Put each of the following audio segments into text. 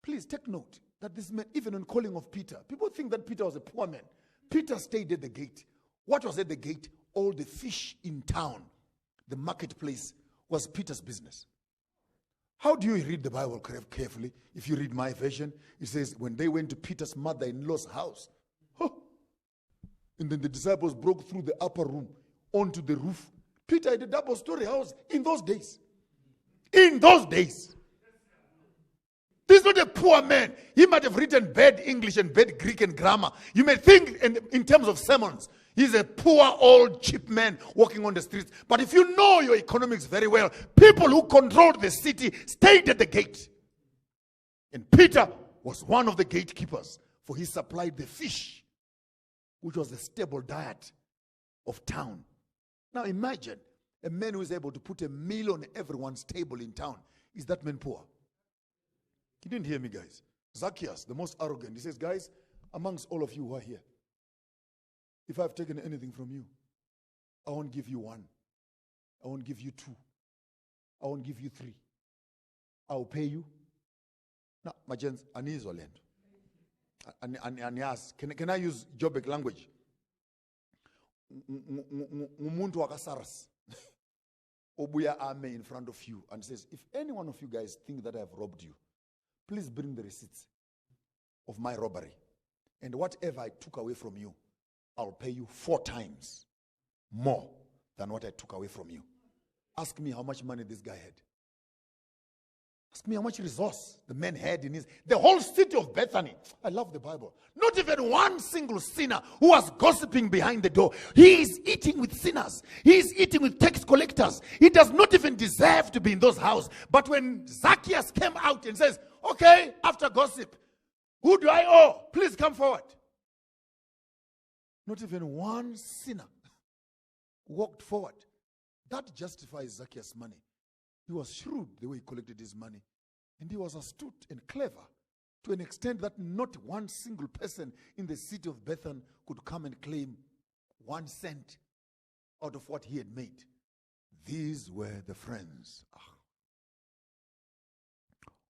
Please take note that this man, even on calling of Peter, people think that Peter was a poor man. Peter stayed at the gate. What was at the gate? All the fish in town, the marketplace, was Peter's business. How do you read the Bible carefully? If you read my version, it says, when they went to Peter's mother-in-law's house, and then the disciples broke through the upper room onto the roof. Peter had a double-story house in those days. In those days. This is not a poor man. He might have written bad English and bad Greek and grammar. You may think in terms of sermons, he's a poor, old, cheap man walking on the streets. But if you know your economics very well, people who controlled the city stayed at the gate. And Peter was one of the gatekeepers, for he supplied the fish, which was the staple diet of town. Now imagine a man who is able to put a meal on everyone's table in town. Is that man poor? You didn't hear me, guys. Zacchaeus, the most arrogant, he says, guys, amongst all of you who are here, if I've taken anything from you, I won't give you one. I won't give you two. I won't give you three. I'll pay you. Now, my gents, anizwa lento. Can I use Jobic language? Umuntu wakasaras. Obuya ame in front of you and says, if any one of you guys think that I have robbed you, please bring the receipts of my robbery. And whatever I took away from you, I'll pay you 4 times more than what I took away from you. Ask me how much money this guy had. Ask me how much resource the man had in the whole city of Bethany. I love the Bible. Not even one single sinner who was gossiping behind the door. He is eating with sinners. He is eating with tax collectors. He does not even deserve to be in those houses. But when Zacchaeus came out and says, okay, after gossip, who do I owe? Please come forward. Not even one sinner walked forward. That justifies Zacchaeus' money. He was shrewd the way he collected his money. And he was astute and clever to an extent that not one single person in the city of Bethany could come and claim 1 cent out of what he had made. These were the friends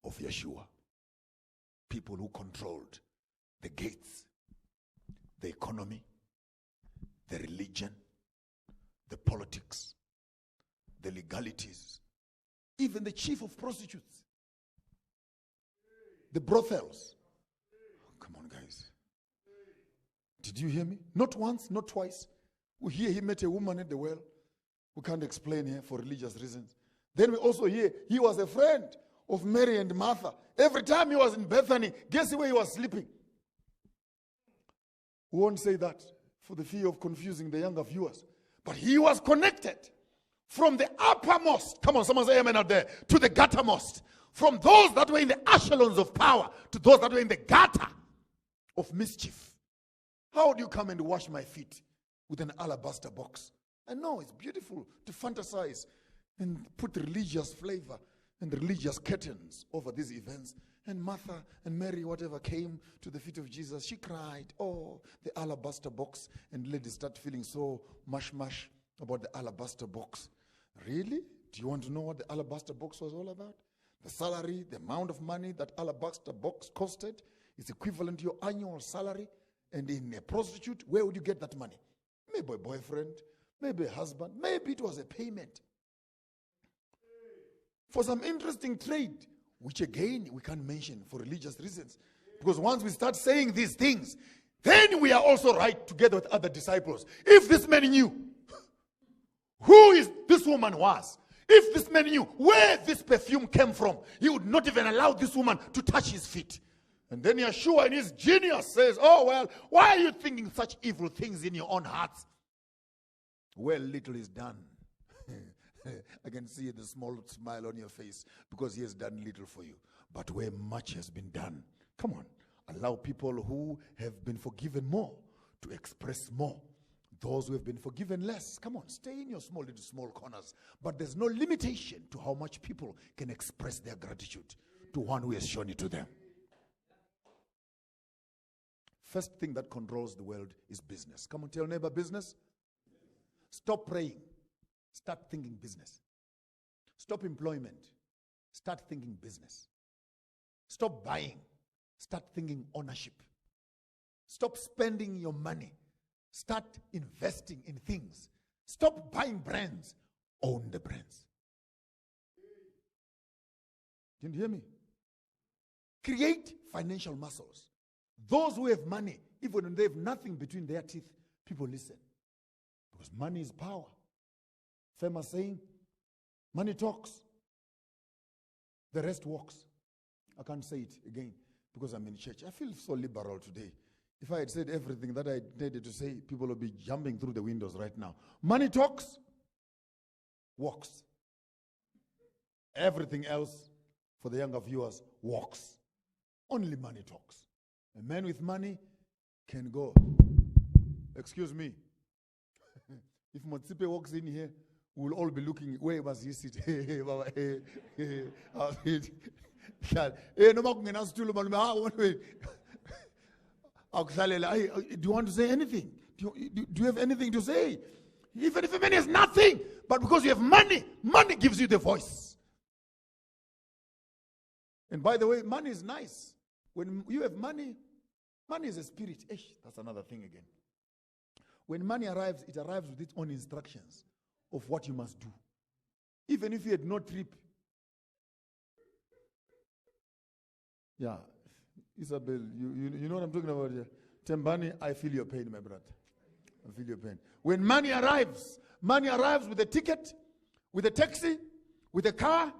of Yeshua. People who controlled the gates, the economy, the religion, the politics, the legalities, even the chief of prostitutes, the brothels. Oh, come on, guys. Did you hear me? Not once, not twice. We hear he met a woman at the well. We can't explain here for religious reasons. Then we also hear he was a friend of Mary and Martha. Every time he was in Bethany, guess where he was sleeping? We won't say that for the fear of confusing the younger viewers. But he was connected from the uppermost, come on, someone say amen out there, to the guttermost. From those that were in the echelons of power to those that were in the gutter of mischief. How do you come and wash my feet with an alabaster box? I know it's beautiful to fantasize and put religious flavor and religious curtains over these events. And Martha and Mary, whatever, came to the feet of Jesus. She cried, oh, the alabaster box. And ladies start feeling so mush about the alabaster box. Really? Do you want to know what the alabaster box was all about? The salary, the amount of money that alabaster box costed is equivalent to your annual salary. And in a prostitute, where would you get that money? Maybe a boyfriend, maybe a husband, maybe it was a payment for some interesting trade, which again we can't mention for religious reasons. Because once we start saying these things, then we are also right together with other disciples. If this man knew who is this woman was, if this man knew where this perfume came from, he would not even allow this woman to touch his feet. And then Yeshua in his genius says, oh, well, why are you thinking such evil things in your own hearts? Well, little is done. I can see the small smile on your face because he has done little for you. But where much has been done, come on, allow people who have been forgiven more to express more. Those who have been forgiven less, come on, stay in your small corners. But there's no limitation to how much people can express their gratitude to one who has shown it to them. First thing that controls the world is business. Come on, tell neighbor, business. Stop praying. Start thinking business. Stop employment. Start thinking business. Stop buying. Start thinking ownership. Stop spending your money. Start investing in things. Stop buying brands. Own the brands. Didn't you hear me? Create financial muscles. Those who have money, even when they have nothing between their teeth, people listen. Because money is power. Famous saying, money talks. The rest walks. I can't say it again because I'm in church. I feel so liberal today. If I had said everything that I needed to say, people would be jumping through the windows right now. Money talks, walks. Everything else, for the younger viewers, walks. Only money talks. A man with money can go. Excuse me. If Motsipe walks in here, we'll all be looking, where was he sit? Do you want to say anything? Do you have anything to say? Even if a man has nothing, but because you have money, money gives you the voice. And by the way, money is nice. When you have money, money is a spirit. That's another thing again. When money arrives, it arrives with its own instructions of what you must do. Even if you had no trip. Yeah. Isabel, you know what I'm talking about here? Tembani, I feel your pain, my brother. I feel your pain. When money arrives with a ticket, with a taxi, with a car,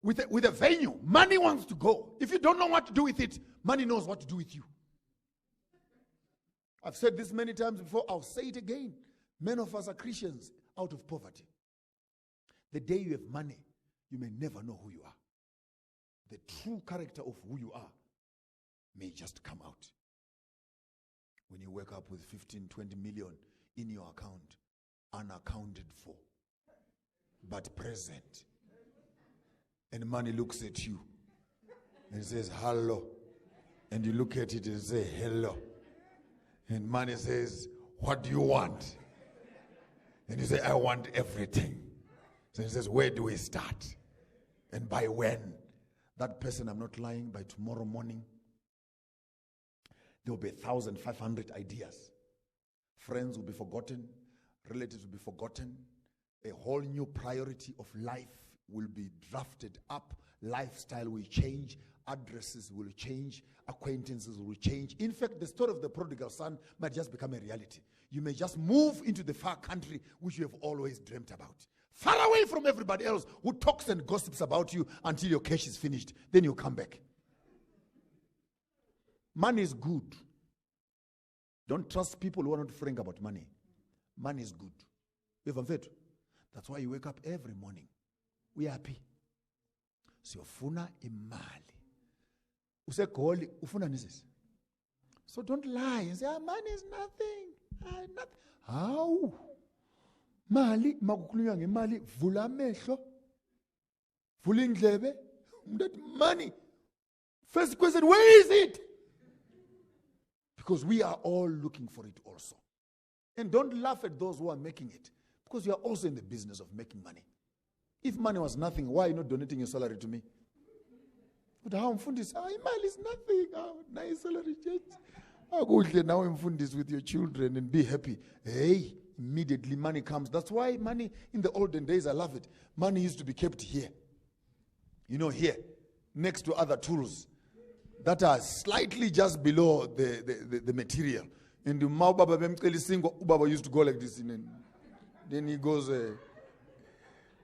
with a venue. Money wants to go. If you don't know what to do with it, money knows what to do with you. I've said this many times before. I'll say it again. Many of us are Christians out of poverty. The day you have money, you may never know who you are. The true character of who you are may just come out. When you wake up with 15, 20 million in your account, unaccounted for, but present. And money looks at you and says, hello. And you look at it and say, hello. And money says, what do you want? And you say, I want everything. So he says, where do we start? And by when? That person, I'm not lying, by tomorrow morning, there will be 1,500 ideas. Friends will be forgotten. Relatives will be forgotten. A whole new priority of life will be drafted up. Lifestyle will change. Addresses will change. Acquaintances will change. In fact, the story of the prodigal son might just become a reality. You may just move into the far country which you have always dreamt about. Far away from everybody else who talks and gossips about you until your cash is finished. Then you come back. Money is good. Don't trust people who are not frank about money. Money is good. That's why you wake up every morning. We are happy. Siyofuna imali. Usekoli ufuna nisis. So don't lie and say, money is nothing. Nothing. How? Mali makukhulunywa ngemali vula amehlo. Vula indlebe. Money. First question, where is it? Because we are all looking for it also. And don't laugh at those who are making it. Because you are also in the business of making money. If money was nothing, why are you not donating your salary to me? But how mfundis? Imali is nothing. Nice salary change. Go now mfundis with your children and be happy. Hey, immediately money comes. That's why money in the olden days, I love it. Money used to be kept here. You know, here, next to other tools that are slightly just below the material. And the Ubaba used to go like this. And then he goes,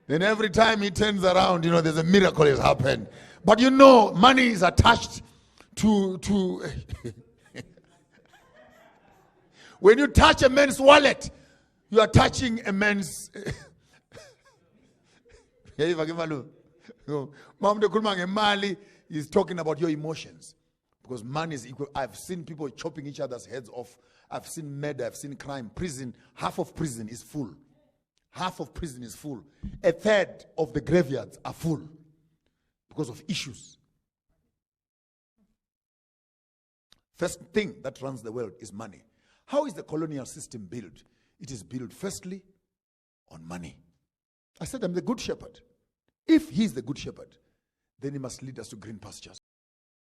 then every time he turns around, you know, there's a miracle has happened. But you know, money is attached to when you touch a man's wallet, you are touching a man's Mali is talking about your emotions. Because money is equal. I've seen people chopping each other's heads off. I've seen murder, I've seen crime. Prison, half of prison is full. Half of prison is full. A third of the graveyards are full because of issues. First thing that runs the world is money. How is the colonial system built? It is built firstly on money. I said I'm the good shepherd. If he's the good shepherd, then he must lead us to green pastures.